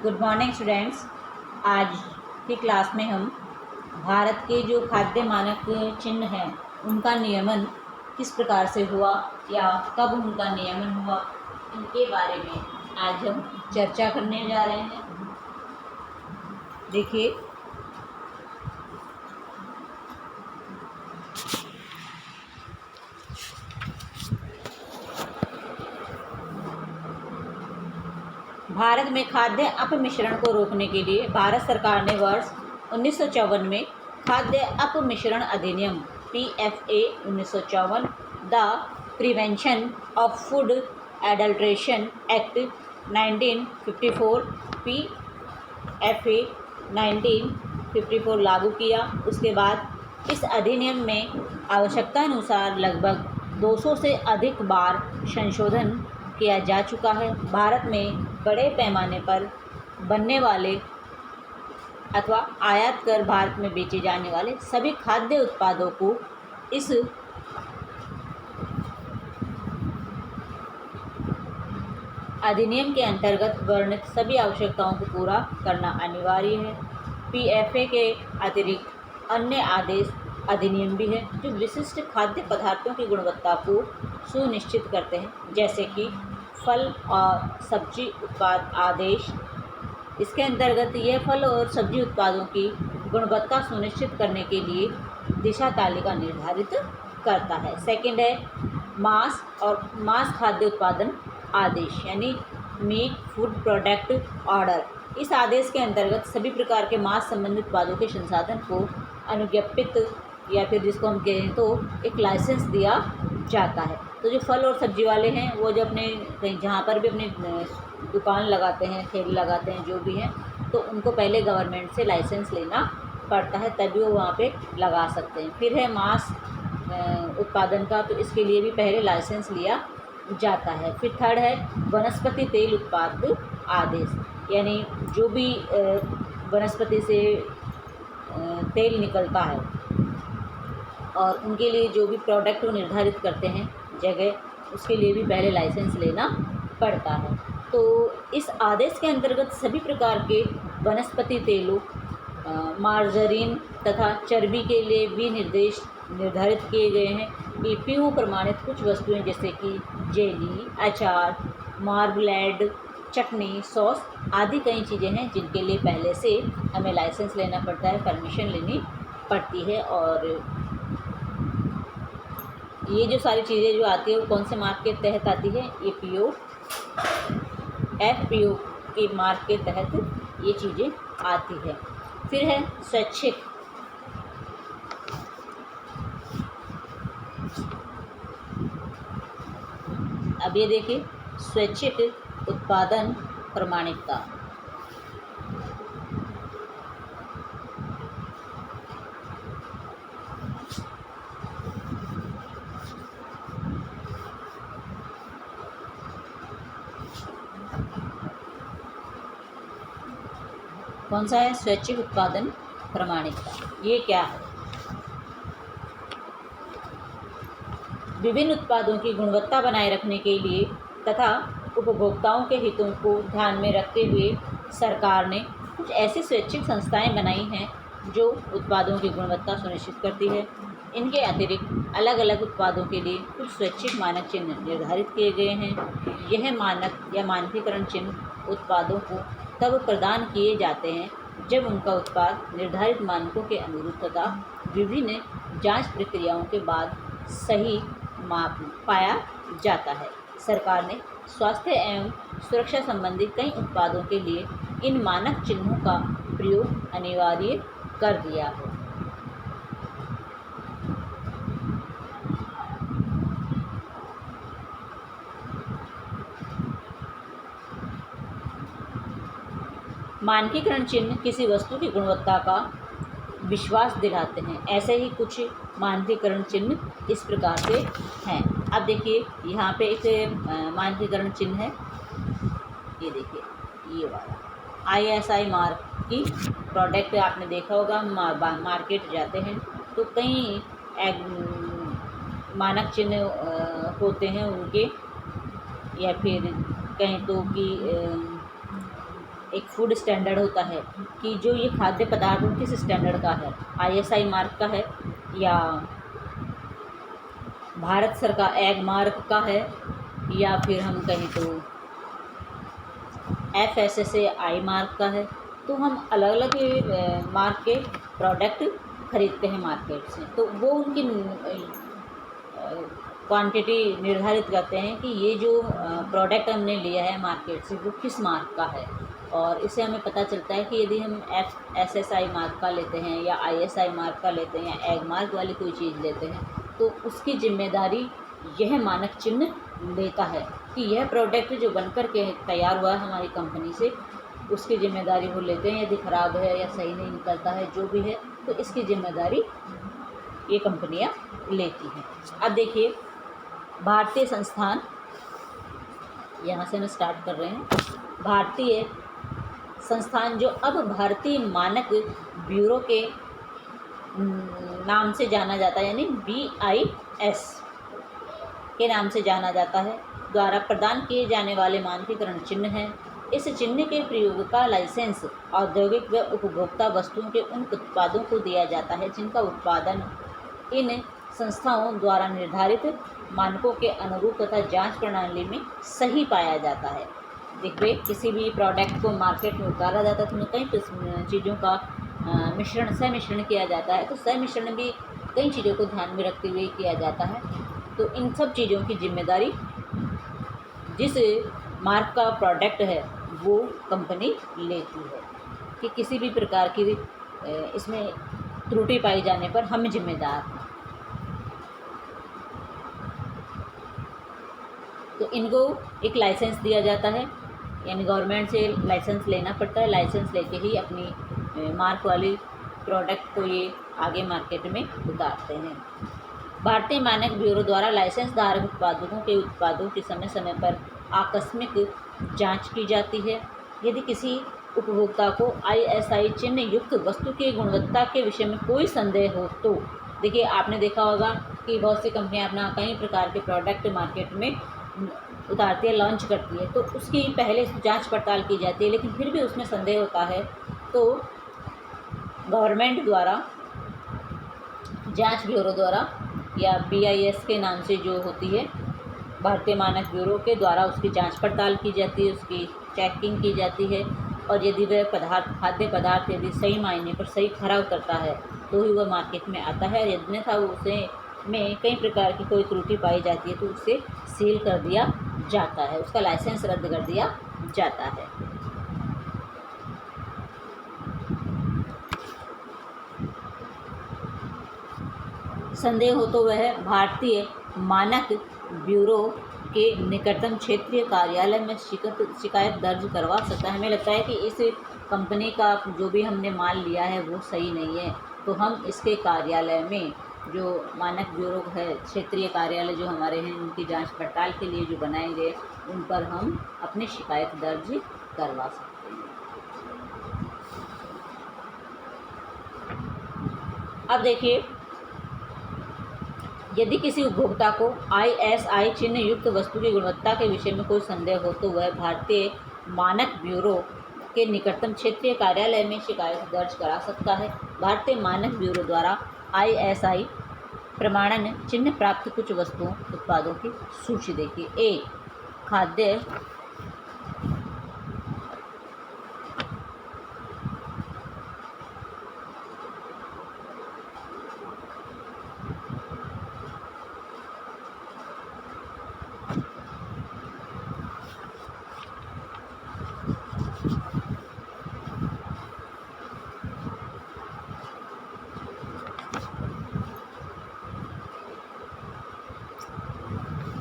Good morning students. आज की class में हम भारत के जो खाद्य मानक चिन्ह हैं उनका नियमन किस प्रकार से हुआ या कब उनका नियमन हुआ, इनके बारे में आज हम चर्चा करने जा रहे हैं। देखिए, भारत में खाद्य अपमिश्रण को रोकने के लिए भारत सरकार ने वर्ष 1954 में खाद्य अपमिश्रण अधिनियम PFA 1954, the prevention of food adulteration act 1954 PFA 1954 लागू किया। उसके बाद इस अधिनियम में आवश्यकतानुसार लगभग 200 से अधिक बार संशोधन किया जा चुका है। भारत में बड़े पैमाने पर बनने वाले अथवा आयात कर भारत में बेचे जाने वाले सभी खाद्य उत्पादों को इस अधिनियम के अंतर्गत वर्णित सभी आवश्यकताओं को पूरा करना अनिवार्य है। PFA के अतिरिक्त अन्य आदेश अधिनियम भी है जो विशिष्ट खाद्य पदार्थों की गुणवत्ता को सुनिश्चित करते हैं, जैसे कि फल और सब्जी उत्पाद आदेश। इसके अंतर्गत यह फल और सब्जी उत्पादों की गुणवत्ता सुनिश्चित करने के लिए दिशा तालिका निर्धारित करता है। सेकंड है मांस खाद्य उत्पादन आदेश, यानी मीट फूड प्रोडक्ट ऑर्डर। इस आदेश के अंतर्गत सभी प्रकार के मांस संबंधित उत्पादों के संसाधन को अनुज्ञप्त या फिर जिसको हम कहें तो एक लाइसेंस दिया जाता है। तो जो फल और सब्जी वाले हैं वो जो अपने कहीं जहाँ पर भी अपनी दुकान लगाते हैं, ठेले लगाते हैं, जो भी हैं, तो उनको पहले गवर्नमेंट से लाइसेंस लेना पड़ता है, तभी वो वहाँ पे लगा सकते हैं। फिर है मांस उत्पादन का, तो इसके लिए भी पहले लाइसेंस लिया जाता है। फिर थर्ड है वनस्पति तेल उत्पाद आदेश, यानी जो भी वनस्पति से तेल निकलता है और उनके लिए जो भी प्रोडक्ट वो निर्धारित करते हैं जगह, उसके लिए भी पहले लाइसेंस लेना पड़ता है। तो इस आदेश के अंतर्गत सभी प्रकार के वनस्पति तेलों, मार्जरीन तथा चर्बी के लिए भी निर्धारित किए गए हैं। EPO प्रमाणित कुछ वस्तुएं जैसे कि जेली, अचार, मार्मलेड, चटनी, सॉस आदि कई चीज़ें हैं जिनके लिए पहले से हमें लाइसेंस लेना पड़ता है, परमिशन लेनी पड़ती है। और ये जो सारी चीज़ें जो आती है वो कौन से मार्क के तहत आती है? EPO FPO के मार्क के तहत ये चीज़ें आती है। फिर है स्वैच्छिक। अब ये देखिए, स्वैच्छिक उत्पादन प्रमाणिकता। कौन सा है? स्वैच्छिक उत्पादन प्रमाणिकता। ये क्या है? विभिन्न उत्पादों की गुणवत्ता बनाए रखने के लिए तथा उपभोक्ताओं के हितों को ध्यान में रखते हुए सरकार ने कुछ ऐसी स्वैच्छिक संस्थाएं बनाई हैं जो उत्पादों की गुणवत्ता सुनिश्चित करती है। इनके अतिरिक्त अलग अलग उत्पादों के लिए कुछ स्वैच्छिक मानक चिन्ह निर्धारित किए गए हैं। यह मानक या मानकीकरण चिन्ह उत्पादों को तब प्रदान किए जाते हैं जब उनका उत्पाद निर्धारित मानकों के अनुरूप तथा विभिन्न जांच प्रक्रियाओं के बाद सही माप पाया जाता है। सरकार ने स्वास्थ्य एवं सुरक्षा संबंधी कई उत्पादों के लिए इन मानक चिन्हों का प्रयोग अनिवार्य कर दिया है। मानकीकरण चिन्ह किसी वस्तु की गुणवत्ता का विश्वास दिलाते हैं। ऐसे ही कुछ मानकीकरण चिन्ह इस प्रकार से हैं। अब देखिए, यहाँ पे एक मानकीकरण चिन्ह है, ये देखिए, ये वाला ISI मार्क की प्रोडक्ट आपने देखा होगा। मार्केट जाते हैं तो कई मानक चिन्ह होते हैं उनके, या फिर कहें तो कि एक फूड स्टैंडर्ड होता है कि जो ये खाद्य पदार्थ किस स्टैंडर्ड का है, ISI मार्क का है या भारत सरकार एग मार्क का है, या फिर हम कहें तो FSSAI मार्क का है। तो हम अलग अलग मार्क के प्रोडक्ट खरीदते हैं मार्केट से, तो वो उनकी क्वांटिटी निर्धारित करते हैं कि ये जो प्रोडक्ट हमने लिया है मार्केट से वो किस मार्क का है। और इससे हमें पता चलता है कि यदि हम FSSAI मार्क का लेते हैं या ISI मार्क का लेते हैं या एग मार्क वाली कोई चीज़ लेते हैं, तो उसकी जिम्मेदारी यह मानक चिन्ह लेता है कि यह प्रोडक्ट जो बनकर के तैयार हुआ है हमारी कंपनी से, उसकी जिम्मेदारी वो लेते हैं। यदि ख़राब है या सही नहीं निकलता है जो भी है, तो इसकी जिम्मेदारी ये कंपनियां लेती हैं। अब देखिए भारतीय संस्थान, यहाँ से हम स्टार्ट कर रहे हैं। भारतीय संस्थान जो अब भारतीय मानक ब्यूरो के नाम से जाना जाता है, यानी BIS के नाम से जाना जाता है, द्वारा प्रदान किए जाने वाले मानकीकरण चिन्ह हैं। इस चिन्ह के प्रयोग का लाइसेंस औद्योगिक व उपभोक्ता वस्तुओं के उन उत्पादों को दिया जाता है जिनका उत्पादन इन संस्थाओं द्वारा निर्धारित मानकों के अनुरूप तथा जांच प्रणाली में सही पाया जाता है। देखिए किसी भी प्रोडक्ट को मार्केट में उतारा जाता है तो कई चीज़ों का सहमिश्रण किया जाता है, तो सहमिश्रण भी कई चीज़ों को ध्यान में रखते हुए किया जाता है। तो इन सब चीज़ों की जिम्मेदारी जिस मार्क का प्रोडक्ट है वो कंपनी लेती है कि किसी भी प्रकार की इसमें त्रुटि पाई जाने पर हम जिम्मेदार हैं। तो इनको एक लाइसेंस दिया जाता है, यानी गवर्नमेंट से लाइसेंस लेना पड़ता है। लाइसेंस लेके ही अपनी मार्क वाली प्रोडक्ट को ये आगे मार्केट में उतारते हैं। भारतीय मानक ब्यूरो द्वारा लाइसेंस धारक उत्पादों की समय समय पर आकस्मिक जांच की जाती है। यदि किसी उपभोक्ता को ISI चिन्ह युक्त वस्तु की गुणवत्ता के विषय में कोई संदेह हो, तो देखिए आपने देखा होगा कि बहुत सी कंपनियां अपना कई प्रकार के प्रोडक्ट मार्केट में उतारती है, लॉन्च करती है, तो उसकी पहले जांच पड़ताल की जाती है। लेकिन फिर भी उसमें संदेह होता है तो गवर्नमेंट द्वारा, जांच ब्यूरो द्वारा या BIS के नाम से जो होती है भारतीय मानक ब्यूरो के द्वारा उसकी जांच पड़ताल की जाती है, उसकी चेकिंग की जाती है। और यदि वह खाद्य पदार्थ यदि सही मायने पर सही खरा उतरता है तो ही वह मार्केट में आता है। अन्यथा उसे में कई प्रकार की कोई त्रुटि पाई जाती है तो उसे सील कर दिया जाता है, उसका लाइसेंस रद्द कर दिया जाता है। संदेह हो तो वह भारतीय मानक ब्यूरो के निकटतम क्षेत्रीय कार्यालय में शिकायत दर्ज करवा सकता है। हमें लगता है कि इस कंपनी का जो भी हमने माल लिया है वो सही नहीं है, तो हम इसके कार्यालय में, जो मानक ब्यूरो है, क्षेत्रीय कार्यालय जो हमारे हैं, उनकी जांच पड़ताल के लिए जो बनाए गए, उन पर हम अपनी शिकायत दर्ज करवा सकते हैं। अब देखिए यदि किसी उपभोक्ता को ISI चिन्ह युक्त वस्तु की गुणवत्ता के विषय में कोई संदेह हो तो वह भारतीय मानक ब्यूरो के निकटतम क्षेत्रीय कार्यालय में शिकायत दर्ज करा सकता है। भारतीय मानक ब्यूरो द्वारा ISI प्रमाणन चिन्ह प्राप्त कुछ वस्तुओं उत्पादों की सूची देखिए। 1. खाद्य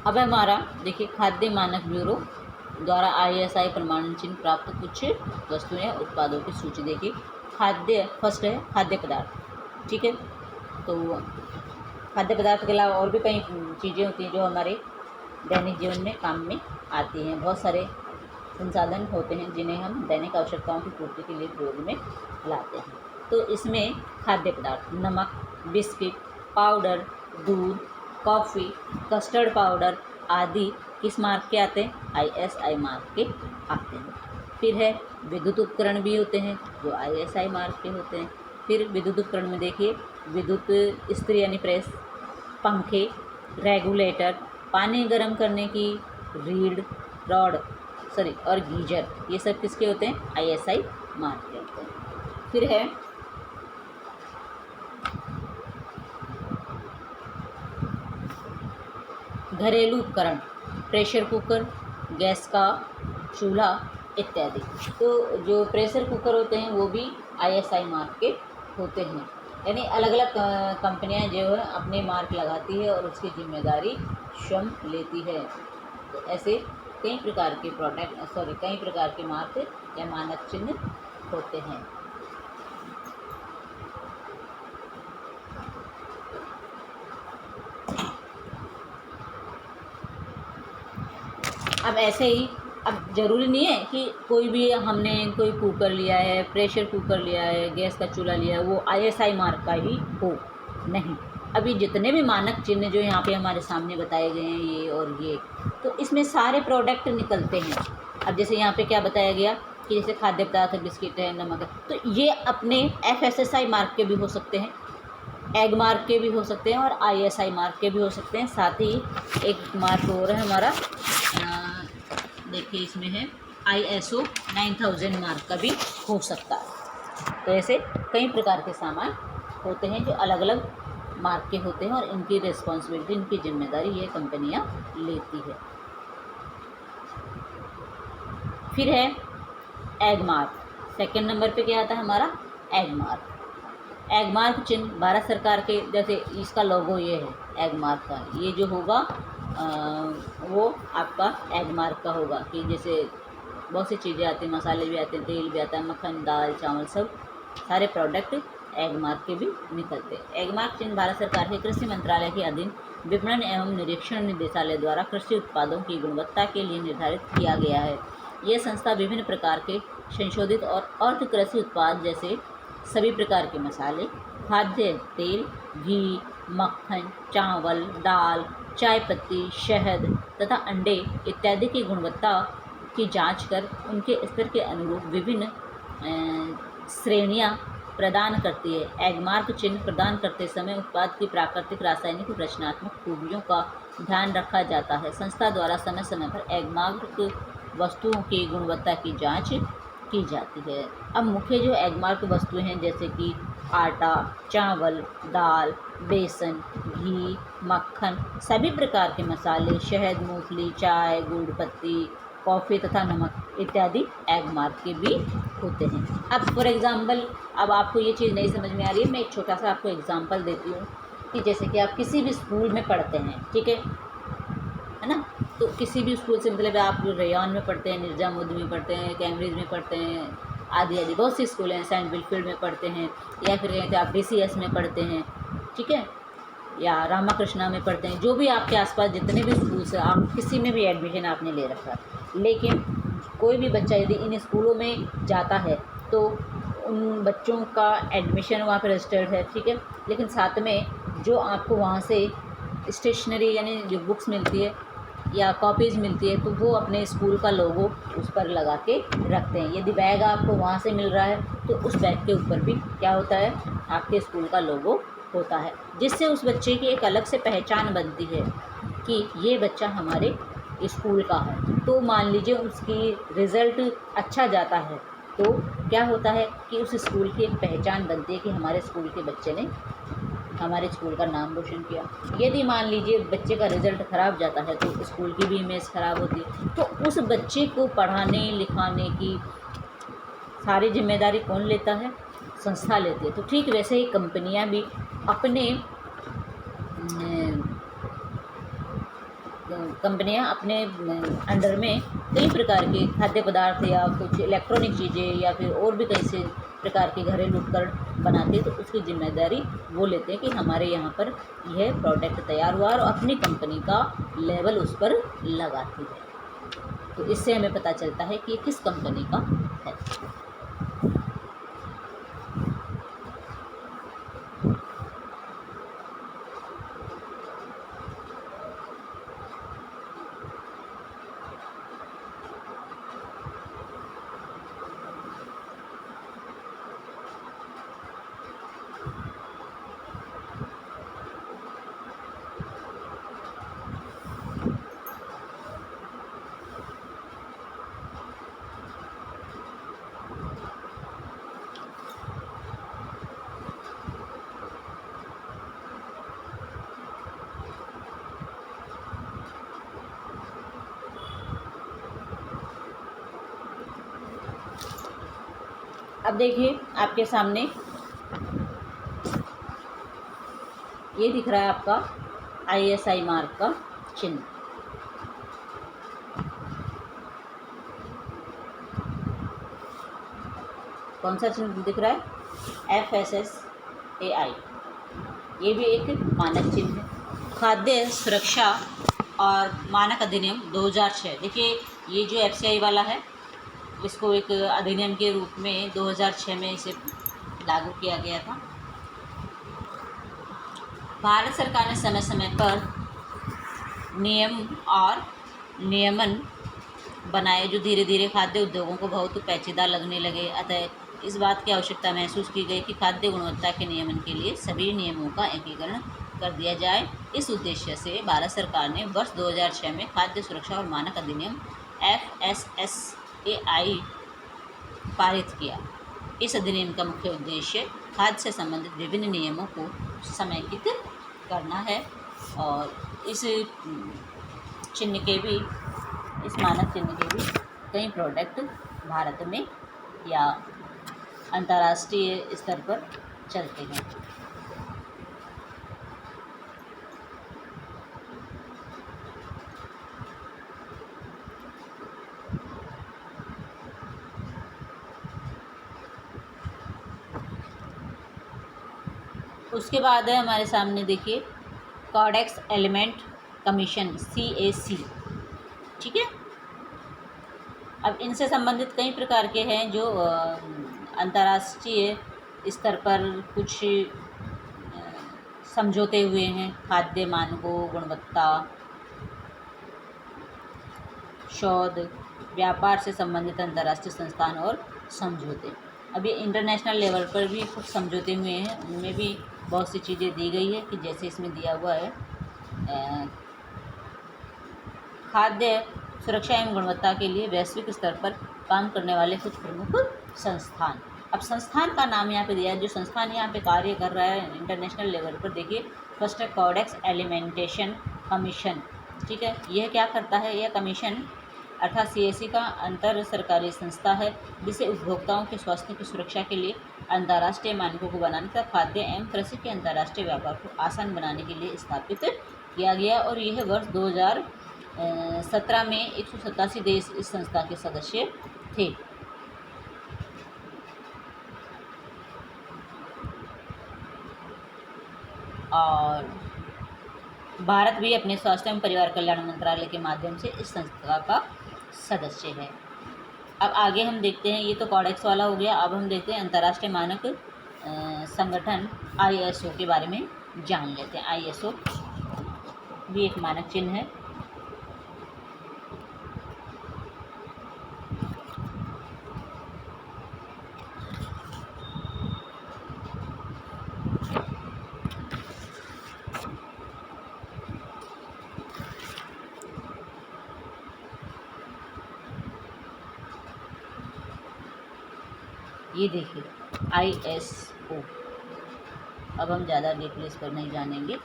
अब हमारा देखिए खाद्य मानक ब्यूरो द्वारा ISI प्रमाणन चिन्ह प्राप्त कुछ वस्तुएं या उत्पादों की सूची देखिए। फर्स्ट है खाद्य पदार्थ, ठीक है। तो खाद्य पदार्थ के अलावा और भी कई चीज़ें होती हैं जो हमारे दैनिक जीवन में काम में आती हैं। बहुत सारे संसाधन होते हैं जिन्हें हम दैनिक आवश्यकताओं की पूर्ति के लिए प्रयोग में लाते हैं। तो इसमें खाद्य पदार्थ नमक, बिस्किट, पाउडर, दूध, कॉफ़ी, कस्टर्ड पाउडर आदि किस मार्क के आते हैं? ISI मार्क के आते हैं। फिर है विद्युत उपकरण भी होते हैं जो ISI मार्क के होते हैं। फिर विद्युत उपकरण में देखिए विद्युत इस्त्री यानी प्रेस, पंखे, रेगुलेटर, पानी गर्म करने की रीड रॉड और गीजर, ये सब किसके होते हैं? ISI मार्क के होते हैं। फिर है घरेलू उपकरण, प्रेशर कुकर, गैस का चूल्हा इत्यादि। तो जो प्रेशर कुकर होते हैं वो भी ISI मार्क के होते हैं। यानी अलग अलग कंपनियां जो है अपने मार्क लगाती है और उसकी जिम्मेदारी स्वयं लेती है। तो ऐसे कई प्रकार के कई प्रकार के मार्क या मानक चिन्ह होते हैं। अब ऐसे ही, अब ज़रूरी नहीं है कि कोई भी हमने कोई कुकर लिया है, प्रेशर कुकर लिया है, गैस का चूल्हा लिया है, वो ISI मार्क का ही हो, नहीं। अभी जितने भी मानक चिन्ह जो यहाँ पे हमारे सामने बताए गए हैं ये और ये, तो इसमें सारे प्रोडक्ट निकलते हैं। अब जैसे यहाँ पे क्या बताया गया कि जैसे खाद्य पदार्थ है, बिस्किट है, नमक है, तो ये अपने FSSI मार्क के भी हो सकते हैं, एग मार्क के भी हो सकते हैं और ISI मार्क के भी हो सकते हैं। साथ ही एक मार्क और है हमारा, देखिए इसमें है ISO 9000 मार्क का भी हो सकता है। तो ऐसे कई प्रकार के सामान होते हैं जो अलग अलग मार्क के होते हैं और इनकी रिस्पॉन्सिबिलिटी, इनकी जिम्मेदारी ये कंपनियां लेती है। फिर है एग मार्क। सेकंड नंबर पे क्या आता है हमारा? Egg mark. एग मार्क चिन्ह भारत सरकार के, जैसे इसका लोगो ये है एग मार्क का, ये जो होगा वो आपका एग मार्क का होगा। कि जैसे बहुत सी चीज़ें आती हैं, मसाले भी आते हैं, तेल भी आता है, मक्खन, दाल, चावल, सब सारे प्रोडक्ट एग मार्क के भी निकलते हैं। एग मार्क चिन्ह भारत सरकार के कृषि मंत्रालय के अधीन विपणन एवं निरीक्षण निदेशालय द्वारा कृषि उत्पादों की गुणवत्ता के लिए निर्धारित किया गया है। यह संस्था विभिन्न प्रकार के संशोधित और अर्ध कृषि उत्पाद जैसे सभी प्रकार के मसाले, खाद्य तेल, घी, मक्खन, चावल, दाल, चाय पत्ती, शहद तथा अंडे इत्यादि की गुणवत्ता की जांच कर उनके स्तर के अनुरूप विभिन्न श्रेणियां प्रदान करती है। एग मार्क चिन्ह प्रदान करते समय उत्पाद की प्राकृतिक, रासायनिक, रचनात्मक खूबियों का ध्यान रखा जाता है। संस्था द्वारा समय समय पर एग मार्क वस्तुओं की गुणवत्ता की जांच की जाती है। अब मुख्य जो एग मार्क वस्तुएं हैं जैसे कि आटा, चावल, दाल, बेसन, घी, मक्खन, सभी प्रकार के मसाले, शहद, मूंगफली, चाय, गुड़, पत्ती, कॉफ़ी तथा नमक इत्यादि एग मार्क के भी होते हैं। अब फॉर एग्ज़ाम्पल, अब आपको ये चीज़ नहीं समझ में आ रही है, मैं एक छोटा सा आपको एग्ज़ाम्पल देती हूँ कि जैसे कि आप किसी भी स्कूल में पढ़ते हैं, ठीक है ना? तो किसी भी स्कूल से, मतलब आप रेयान में पढ़ते हैं, निजामुद्दीन में पढ़ते हैं, कैम्ब्रिज में पढ़ते हैं, आदि आदि बहुत सी स्कूल हैं, सेंट विलफील्ड में पढ़ते हैं, या फिर कहीं आप DCS में पढ़ते हैं, ठीक है, या रामाकृष्णा में पढ़ते हैं, जो भी आपके आसपास जितने भी स्कूल्स हैं, आप किसी में भी एडमिशन आपने ले रखा है। लेकिन कोई भी बच्चा यदि इन स्कूलों में जाता है तो उन बच्चों का एडमिशन वहाँ पर रजिस्टर्ड है, ठीक है, लेकिन साथ में जो आपको वहाँ से स्टेशनरी यानी जो बुक्स मिलती है या कॉपीज़ मिलती है, तो वो अपने स्कूल का लोगो उस पर लगा के रखते हैं। यदि बैग आपको वहाँ से मिल रहा है तो उस बैग के ऊपर भी क्या होता है? आपके स्कूल का लोगो होता है, जिससे उस बच्चे की एक अलग से पहचान बनती है कि ये बच्चा हमारे स्कूल का है। तो मान लीजिए उसकी रिज़ल्ट अच्छा जाता है तो क्या होता है कि उस स्कूल की एक पहचान बनती है कि हमारे स्कूल के बच्चे ने हमारे स्कूल का नाम रोशन किया। यदि मान लीजिए बच्चे का रिज़ल्ट ख़राब जाता है तो स्कूल की भी इमेज ख़राब होती है। तो उस बच्चे को पढ़ाने लिखाने की सारी जिम्मेदारी कौन लेता है? संस्था लेती है। तो ठीक वैसे ही कंपनियां भी अपने अंडर में कई प्रकार के खाद्य पदार्थ या कुछ इलेक्ट्रॉनिक चीज़ें या फिर और भी कई से प्रकार के घरेलू उपकरण बनाते हैं, तो उसकी जिम्मेदारी वो लेते हैं कि हमारे यहाँ पर यह प्रोडक्ट तैयार हुआ और अपनी कंपनी का लेवल उस पर लगाती है। तो इससे हमें पता चलता है कि ये किस कंपनी का है। अब देखिए आपके सामने ये दिख रहा है आपका ISI मार्क का चिन्ह। कौन सा चिन्ह दिख रहा है? FSSAI। ये भी एक मानक चिन्ह है। खाद्य सुरक्षा और मानक अधिनियम 2006। देखिए ये जो FCI वाला है इसको एक अधिनियम के रूप में 2006 में इसे लागू किया गया था। भारत सरकार ने समय समय पर नियम और नियमन बनाए जो धीरे धीरे खाद्य उद्योगों को बहुत पेचीदा लगने लगे। अतः इस बात की आवश्यकता महसूस की गई कि खाद्य गुणवत्ता के नियमन के लिए सभी नियमों का एकीकरण कर दिया जाए। इस उद्देश्य से भारत सरकार ने वर्ष 2006 में खाद्य सुरक्षा और मानक अधिनियम FSSAI पारित किया। इस अधिनियम का मुख्य उद्देश्य खाद्य से संबंधित विभिन्न नियमों को समेकित करना है और इस चिन्ह के भी, इस मानक चिन्ह के भी कई प्रोडक्ट भारत में या अंतर्राष्ट्रीय स्तर पर चलते हैं। उसके बाद है हमारे सामने देखिए कोडेक्स एलिमेंट कमीशन CAC। ठीक है। अब इनसे संबंधित कई प्रकार के हैं जो अंतर्राष्ट्रीय स्तर पर कुछ समझौते हुए हैं। खाद्य मानकों, गुणवत्ता, शोध, व्यापार से संबंधित अंतर्राष्ट्रीय संस्थान और समझौते। अब ये इंटरनेशनल लेवल पर भी कुछ समझौते हुए हैं, उनमें भी बहुत सी चीज़ें दी गई है कि जैसे इसमें दिया हुआ है खाद्य सुरक्षा एवं गुणवत्ता के लिए वैश्विक स्तर पर काम करने वाले कुछ प्रमुख संस्थान। अब संस्थान का नाम यहाँ पे दिया है, जो संस्थान यहाँ पे कार्य कर रहा है इंटरनेशनल लेवल पर। देखिए फर्स्ट है कोडेक्स एलिमेंटेशन कमीशन। ठीक है, यह क्या करता है? यह कमीशन अर्थात CAC का अंतर सरकारी संस्था है जिसे उपभोक्ताओं के स्वास्थ्य की सुरक्षा के लिए अंतर्राष्ट्रीय मानकों को बनाने तथा खाद्य एवं कृषि के अंतर्राष्ट्रीय व्यापार को आसान बनाने के लिए स्थापित किया गया और यह वर्ष 2017 में 187 देश इस संस्था के सदस्य थे। और भारत भी अपने स्वास्थ्य एवं परिवार कल्याण मंत्रालय के माध्यम से इस संस्था का सदस्य है। अब आगे हम देखते हैं, ये तो कोडेक्स वाला हो गया। अब हम देखते हैं अंतर्राष्ट्रीय मानक संगठन ISO के बारे में जान लेते हैं। ISO भी एक मानक चिन्ह है। ये देखिए ISO। अब हम ज़्यादा डिटेल्स पर नहीं जानेंगे।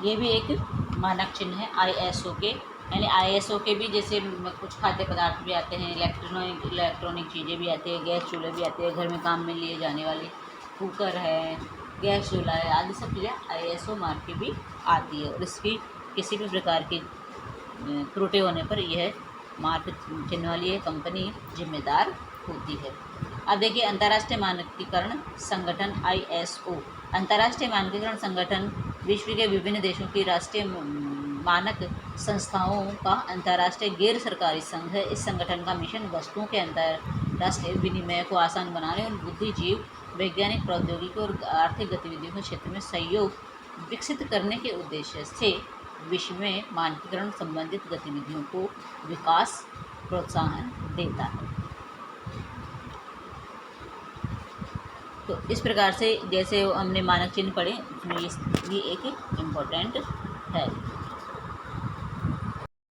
ये भी एक मानक चिन्ह है ISO के। यानी ISO के भी जैसे कुछ खाद्य पदार्थ भी आते हैं, इलेक्ट्रॉनिक चीज़ें भी आती है, गैस चूल्हे भी आते हैं, घर में काम में लिए जाने वाले कुकर है, गैस चूल्हा है, आदि सब चीज़ें ISO मार्क की भी आती है और इसकी किसी भी प्रकार की त्रुटि होने पर यह मार्क चिन्ह वाली यह कंपनी जिम्मेदार होती है। अब देखिए अंतर्राष्ट्रीय मानकीकरण संगठन ISO। अंतर्राष्ट्रीय मानकीकरण संगठन विश्व के विभिन्न देशों की राष्ट्रीय मानक संस्थाओं का अंतर्राष्ट्रीय गैर सरकारी संघ है। इस संगठन का मिशन वस्तुओं के अंतर्राष्ट्रीय विनिमय को आसान बनाने और बुद्धिजीव, वैज्ञानिक, प्रौद्योगिकी और आर्थिक गतिविधियों के क्षेत्र में सहयोग विकसित करने के उद्देश्य से विश्व में मानकीकरण संबंधित गतिविधियों को विकास प्रोत्साहन देता है। तो इस प्रकार से जैसे हमने मानक चिन्ह पढ़े उसमें ये एक इम्पोर्टेंट है।